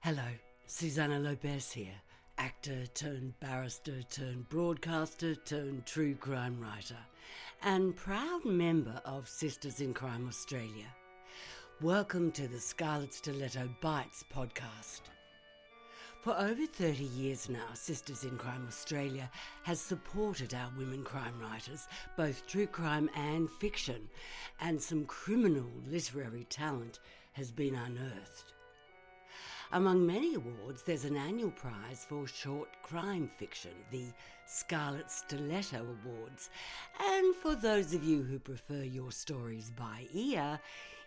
Hello, Susanna Lobez here, actor turned barrister turned broadcaster turned true crime writer, and proud member of Sisters in Crime Australia. Welcome to the Scarlet Stiletto Bites podcast. For over 30 years now, Sisters in Crime Australia has supported our women crime writers, both true crime and fiction, and some criminal literary talent has been unearthed. Among many awards, there's an annual prize for short crime fiction, the Scarlet Stiletto Awards. And for those of you who prefer your stories by ear,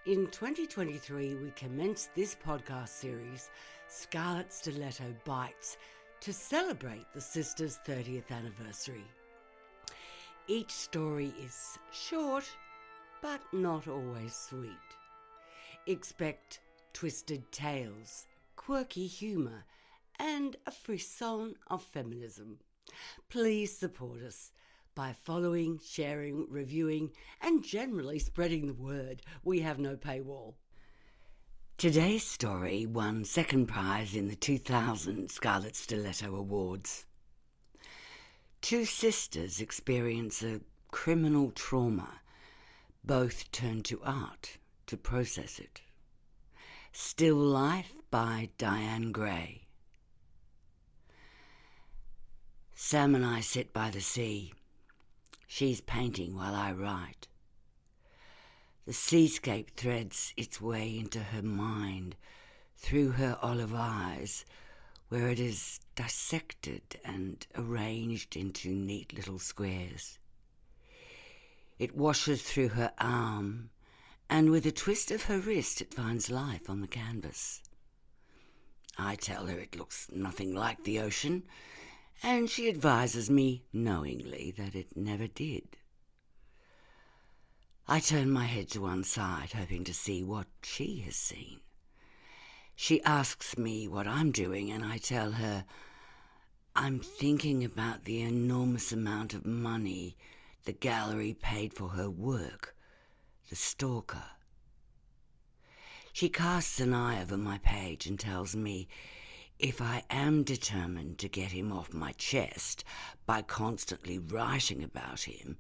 in 2023 we commenced this podcast series, Scarlet Stiletto Bites, to celebrate the Sisters' 30th anniversary. Each story is short, but not always sweet. Expect twisted tales, quirky humour, and a frisson of feminism. Please support us by following, sharing, reviewing, and generally spreading the word. We have no paywall. Today's story won second prize in the 2000 Scarlet Stiletto Awards. Two sisters experience a criminal trauma. Both turn to art to process it. Still Life by Dianne Gray. Sam and I sit by the sea. She's painting while I write. The seascape threads its way into her mind through her olive eyes, where it is dissected and arranged into neat little squares. It washes through her arm, and with a twist of her wrist it finds life on the canvas. I tell her it looks nothing like the ocean, and she advises me knowingly that it never did. I turn my head to one side, hoping to see what she has seen. She asks me what I'm doing, and I tell her I'm thinking about the enormous amount of money the gallery paid for her work, The Stalker. She casts an eye over my page and tells me if I am determined to get him off my chest by constantly writing about him,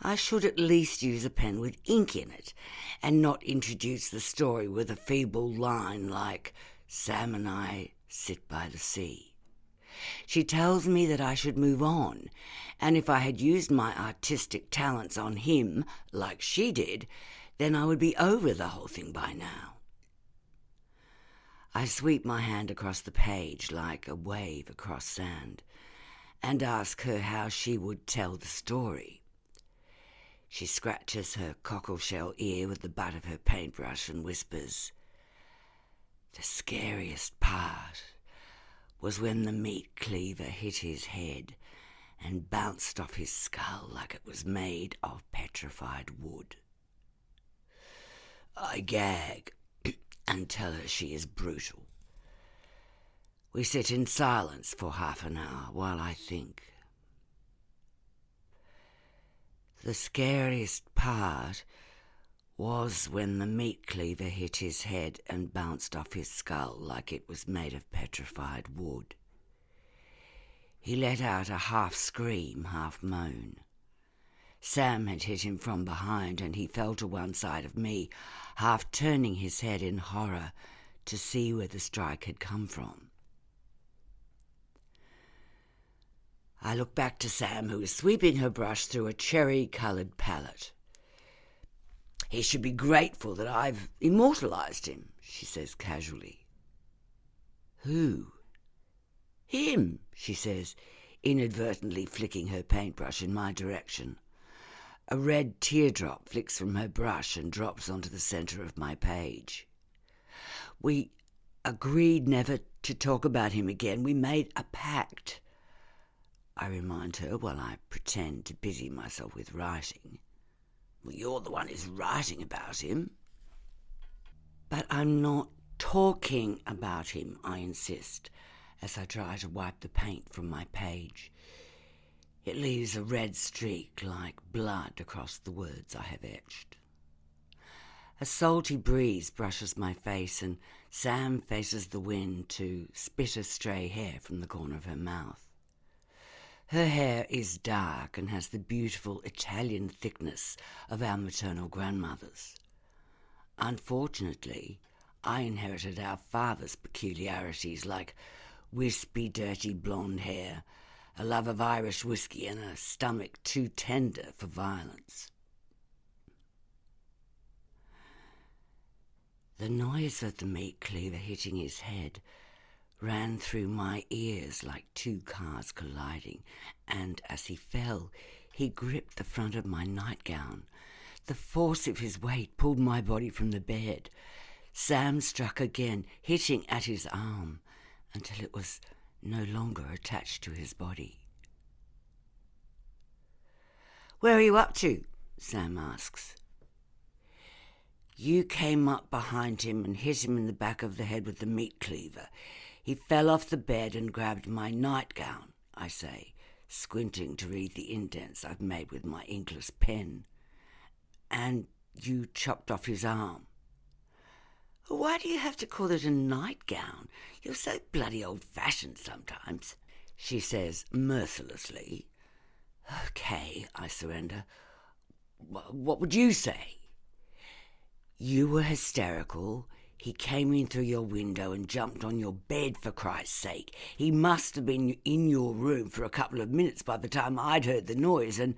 I should at least use a pen with ink in it and not introduce the story with a feeble line like, Sam and I sit by the sea. She tells me that I should move on, and if I had used my artistic talents on him, like she did, then I would be over the whole thing by now. I sweep my hand across the page like a wave across sand and ask her how she would tell the story. She scratches her cockleshell ear with the butt of her paintbrush and whispers, "The scariest part was when the meat cleaver hit his head and bounced off his skull like it was made of petrified wood." I gag and tell her she is brutal. We sit in silence for half an hour while I think. The scariest part was when the meat cleaver hit his head and bounced off his skull like it was made of petrified wood. He let out a half scream, half moan. Sam had hit him from behind and he fell to one side of me, half turning his head in horror to see where the strike had come from. I look back to Sam, who is sweeping her brush through a cherry-coloured palette. "He should be grateful that I've immortalised him," she says casually. "Who?" "Him," she says, inadvertently flicking her paintbrush in my direction. A red teardrop flicks from her brush and drops onto the centre of my page. "We agreed never to talk about him again. We made a pact," I remind her while I pretend to busy myself with writing. "Well, you're the one who's writing about him." "But I'm not talking about him," I insist, as I try to wipe the paint from my page. It leaves a red streak like blood across the words I have etched. A salty breeze brushes my face and Sam faces the wind to spit a stray hair from the corner of her mouth. Her hair is dark and has the beautiful Italian thickness of our maternal grandmothers. Unfortunately, I inherited our father's peculiarities like wispy, dirty blonde hair, a love of Irish whiskey, and a stomach too tender for violence. The noise of the meat cleaver hitting his head ran through my ears like two cars colliding, and as he fell, he gripped the front of my nightgown. The force of his weight pulled my body from the bed. Sam struck again, hitting at his arm until it was no longer attached to his body. "Where are you up to?" Sam asks. "You came up behind him and hit him in the back of the head with the meat cleaver. He fell off the bed and grabbed my nightgown," I say, squinting to read the indents I've made with my inkless pen. "And you chopped off his arm." "Why do you have to call it a nightgown? You're so bloody old-fashioned sometimes," she says mercilessly. "Okay," I surrender. "What would you say?" "You were hysterical. He came in through your window and jumped on your bed, for Christ's sake. He must have been in your room for a couple of minutes by the time I'd heard the noise and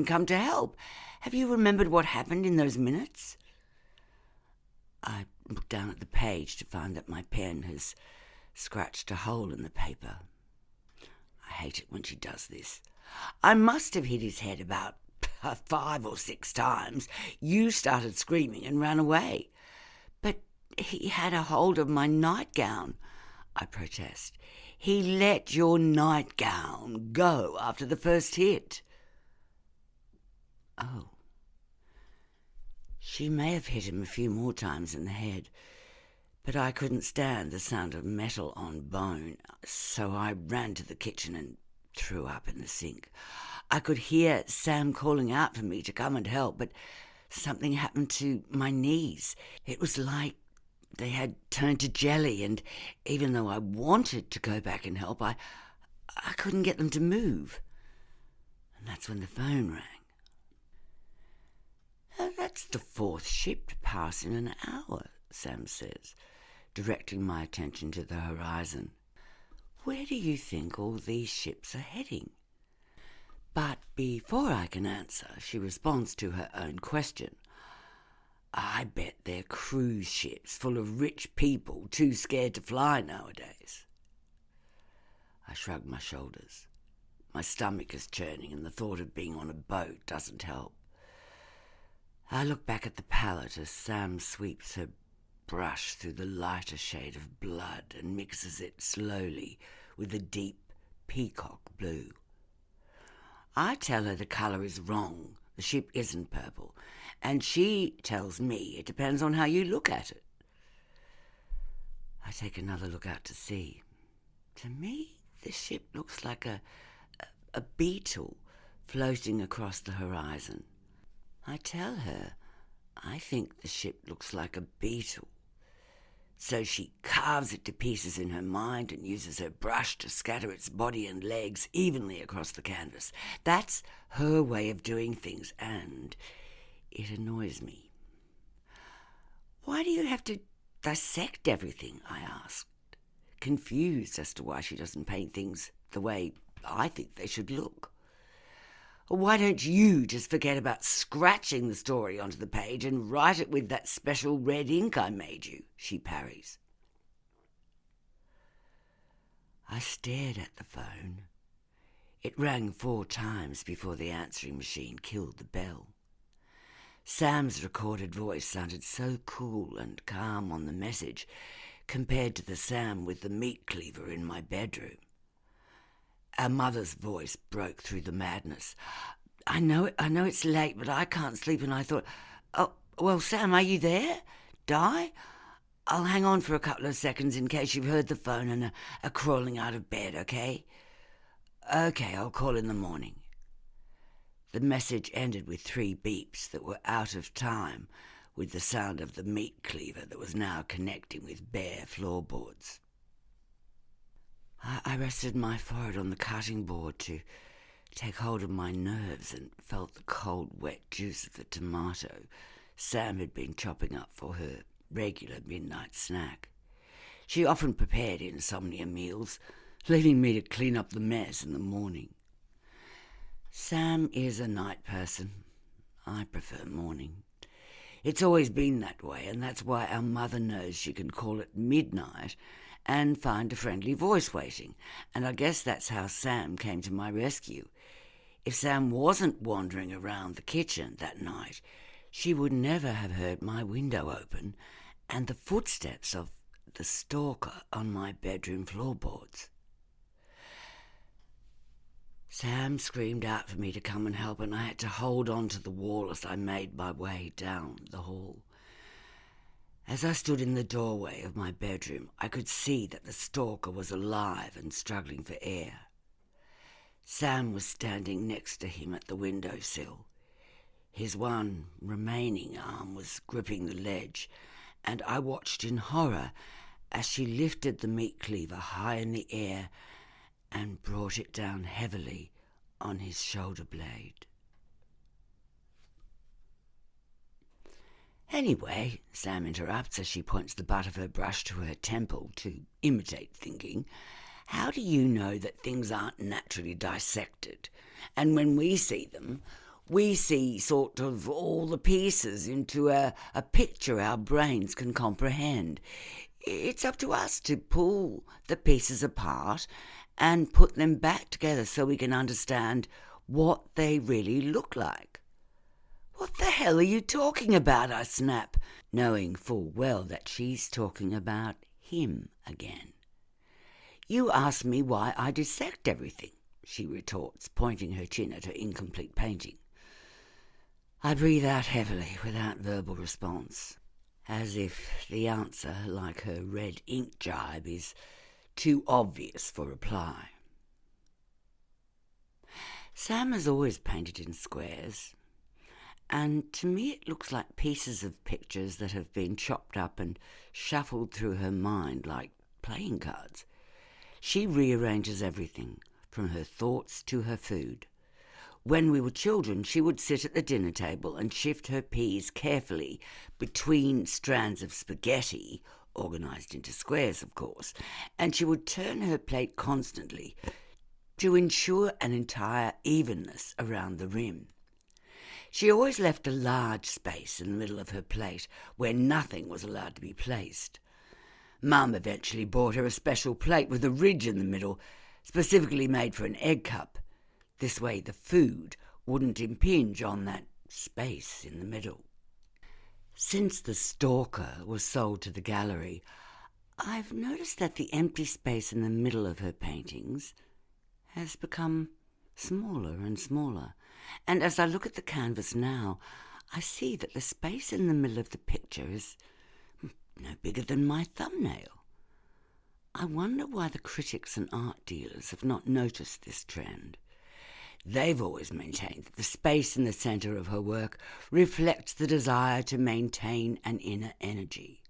come to help. Have you remembered what happened in those minutes?" I look down at the page to find that my pen has scratched a hole in the paper. I hate it when she does this. "I must have hit his head about 5 or 6 times. You started screaming and ran away." "But he had a hold of my nightgown," I protest. "He let your nightgown go after the first hit." Oh. She may have hit him a few more times in the head, but I couldn't stand the sound of metal on bone, so I ran to the kitchen and threw up in the sink. I could hear Sam calling out for me to come and help, but something happened to my knees. It was like they had turned to jelly, and even though I wanted to go back and help, I couldn't get them to move. And that's when the phone rang. "That's the 4th ship to pass in an hour," Sam says, directing my attention to the horizon. "Where do you think all these ships are heading?" But before I can answer, she responds to her own question. "I bet they're cruise ships full of rich people too scared to fly nowadays." I shrug my shoulders. My stomach is churning, and the thought of being on a boat doesn't help. I look back at the palette as Sam sweeps her brush through the lighter shade of blood and mixes it slowly with the deep peacock blue. I tell her the colour is wrong, the ship isn't purple, and she tells me it depends on how you look at it. I take another look out to sea. To me, the ship looks like a beetle floating across the horizon. I tell her I think the ship looks like a beetle. So she carves it to pieces in her mind and uses her brush to scatter its body and legs evenly across the canvas. That's her way of doing things, and it annoys me. "Why do you have to dissect everything?" I asked, confused as to why she doesn't paint things the way I think they should look. "Why don't you just forget about scratching the story onto the page and write it with that special red ink I made you?" she parries. I stared at the phone. It rang 4 times before the answering machine killed the bell. Sam's recorded voice sounded so cool and calm on the message compared to the Sam with the meat cleaver in my bedroom. Our mother's voice broke through the madness. I know it's late, but I can't sleep, and I thought, "Oh, well, Sam, are you there? Di? I'll hang on for a couple of seconds in case you've heard the phone and are crawling out of bed, okay?" "Okay, I'll call in the morning." The message ended with 3 beeps that were out of time, with the sound of the meat cleaver that was now connecting with bare floorboards. I rested my forehead on the cutting board to take hold of my nerves and felt the cold, wet juice of the tomato Sam had been chopping up for her regular midnight snack. She often prepared insomnia meals, leaving me to clean up the mess in the morning. Sam is a night person. I prefer morning. It's always been that way, and that's why our mother knows she can call it midnight and find a friendly voice waiting, and I guess that's how Sam came to my rescue. If Sam wasn't wandering around the kitchen that night, she would never have heard my window open and the footsteps of the stalker on my bedroom floorboards. Sam screamed out for me to come and help, and I had to hold on to the wall as I made my way down the hall. As I stood in the doorway of my bedroom, I could see that the stalker was alive and struggling for air. Sam was standing next to him at the windowsill. His one remaining arm was gripping the ledge, and I watched in horror as she lifted the meat cleaver high in the air and brought it down heavily on his shoulder blade. Anyway, Sam interrupts as she points the butt of her brush to her temple to imitate thinking, how do you know that things aren't naturally dissected? And when we see them, we see sort of all the pieces into a picture our brains can comprehend. It's up to us to pull the pieces apart and put them back together so we can understand what they really look like. What the hell are you talking about? I snap, knowing full well that she's talking about him again. You asked me why I dissect everything, she retorts, pointing her chin at her incomplete painting. I breathe out heavily without verbal response, as if the answer, like her red ink jibe, is too obvious for reply. Sam has always painted in squares, and to me it looks like pieces of pictures that have been chopped up and shuffled through her mind like playing cards. She rearranges everything, from her thoughts to her food. When we were children, she would sit at the dinner table and shift her peas carefully between strands of spaghetti, organised into squares, of course, and she would turn her plate constantly to ensure an entire evenness around the rim. She always left a large space in the middle of her plate where nothing was allowed to be placed. Mum eventually bought her a special plate with a ridge in the middle, specifically made for an egg cup. This way the food wouldn't impinge on that space in the middle. Since the stalker was sold to the gallery, I've noticed that the empty space in the middle of her paintings has become smaller and smaller, and as I look at the canvas now, I see that the space in the middle of the picture is no bigger than my thumbnail. I wonder why the critics and art dealers have not noticed this trend. They've always maintained that the space in the centre of her work reflects the desire to maintain an inner energy.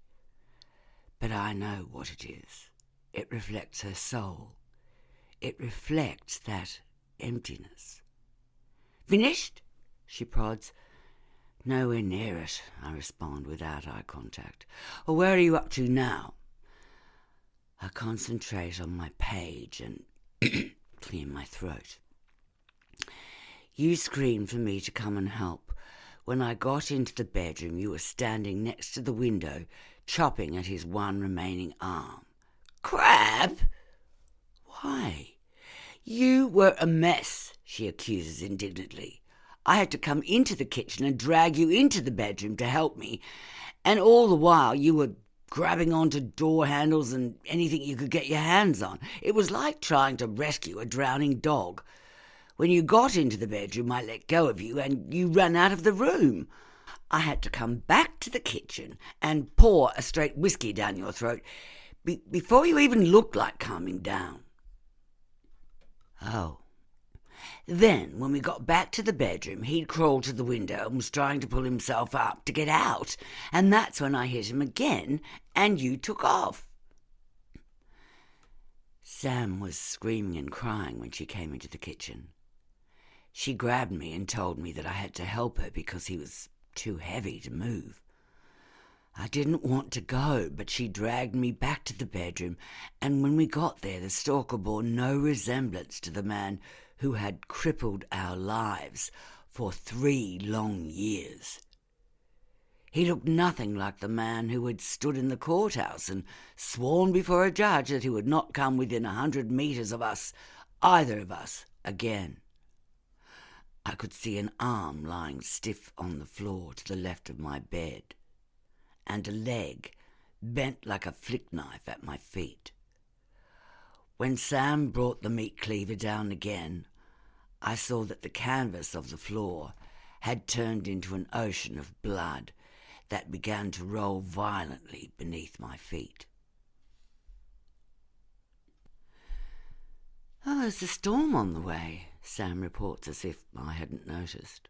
But I know what it is. It reflects her soul. It reflects that emptiness. Finished? She prods. Nowhere near it, I respond without eye contact. Or where are you up to now? I concentrate on my page and clear my throat. You screamed for me to come and help. When I got into the bedroom, you were standing next to the window, chopping at his one remaining arm. Crab? Why? You were a mess, she accuses indignantly. I had to come into the kitchen and drag you into the bedroom to help me, and all the while you were grabbing onto door handles and anything you could get your hands on. It was like trying to rescue a drowning dog. When you got into the bedroom, I let go of you and you ran out of the room. I had to come back to the kitchen and pour a straight whiskey down your throat before you even looked like calming down. Oh, Then, when we got back to the bedroom, he'd crawled to the window and was trying to pull himself up to get out, and that's when I hit him again, and you took off." Sam was screaming and crying when she came into the kitchen. She grabbed me and told me that I had to help her because he was too heavy to move. I didn't want to go, but she dragged me back to the bedroom, and when we got there, the stalker bore no resemblance to the man who had crippled our lives for 3 long years. He looked nothing like the man who had stood in the courthouse and sworn before a judge that he would not come within 100 meters of us, either of us, again. I could see an arm lying stiff on the floor to the left of my bed, and a leg bent like a flick knife at my feet. When Sam brought the meat cleaver down again, I saw that the canvas of the floor had turned into an ocean of blood that began to roll violently beneath my feet. "Oh, there's a storm on the way," Sam reports as if I hadn't noticed.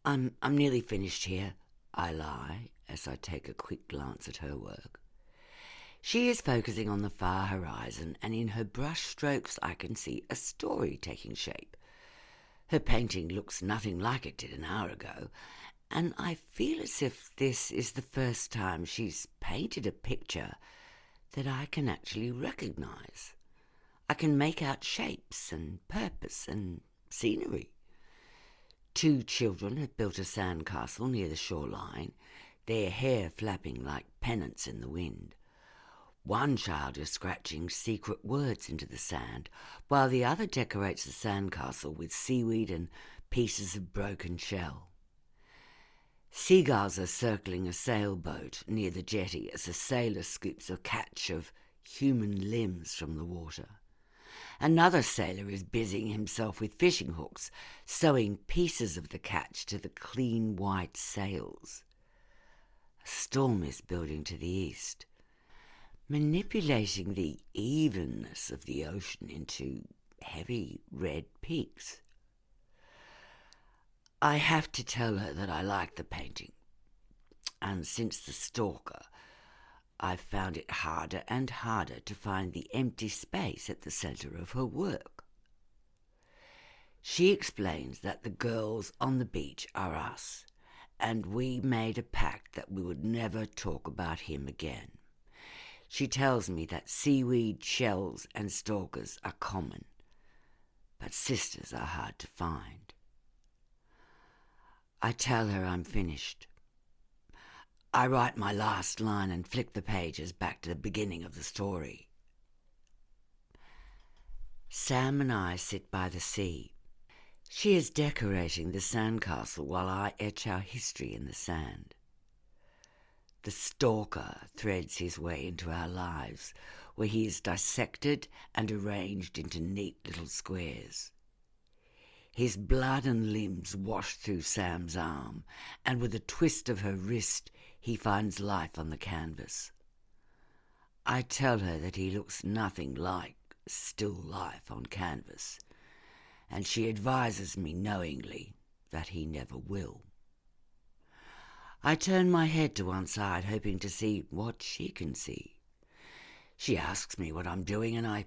I'm nearly finished here," I lie as I take a quick glance at her work. She is focusing on the far horizon, and in her brush strokes I can see a story taking shape. Her painting looks nothing like it did an hour ago, and I feel as if this is the first time she's painted a picture that I can actually recognise. I can make out shapes and purpose and scenery. 2 children have built a sandcastle near the shoreline, their hair flapping like pennants in the wind. One child is scratching secret words into the sand, while the other decorates the sandcastle with seaweed and pieces of broken shell. Seagulls are circling a sailboat near the jetty as a sailor scoops a catch of human limbs from the water. Another sailor is busying himself with fishing hooks, sewing pieces of the catch to the clean white sails. A storm is building to the east, manipulating the evenness of the ocean into heavy red peaks. I have to tell her that I like the painting, and since the stalker, I've found it harder and harder to find the empty space at the centre of her work. She explains that the girls on the beach are us, and we made a pact that we would never talk about him again. She tells me that seaweed, shells and stalkers are common, but sisters are hard to find. I tell her I'm finished. I write my last line and flick the pages back to the beginning of the story. Sam and I sit by the sea. She is decorating the sandcastle while I etch our history in the sand. The stalker threads his way into our lives, where he is dissected and arranged into neat little squares. His blood and limbs wash through Sam's arm, and with a twist of her wrist, he finds life on the canvas. I tell her that he looks nothing like still life on canvas, and she advises me knowingly that he never will. I turn my head to one side, hoping to see what she can see. She asks me what I'm doing, and I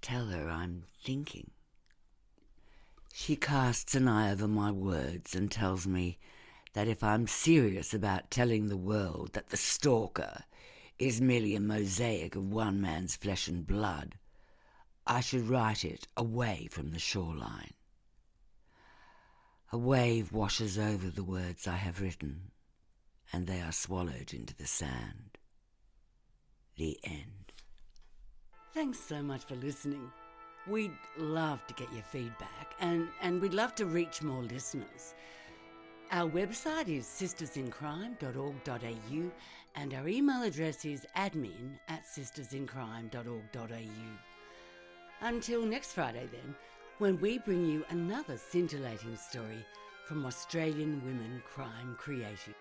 tell her I'm thinking. She casts an eye over my words and tells me that if I'm serious about telling the world that the stalker is merely a mosaic of one man's flesh and blood, I should write it away from the shoreline. A wave washes over the words I have written, and they are swallowed into the sand. The end. Thanks so much for listening. We'd love to get your feedback, and we'd love to reach more listeners. Our website is sistersincrime.org.au, and our email address is admin@sistersincrime.org.au. Until next Friday then, when we bring you another scintillating story from Australian women crime creative.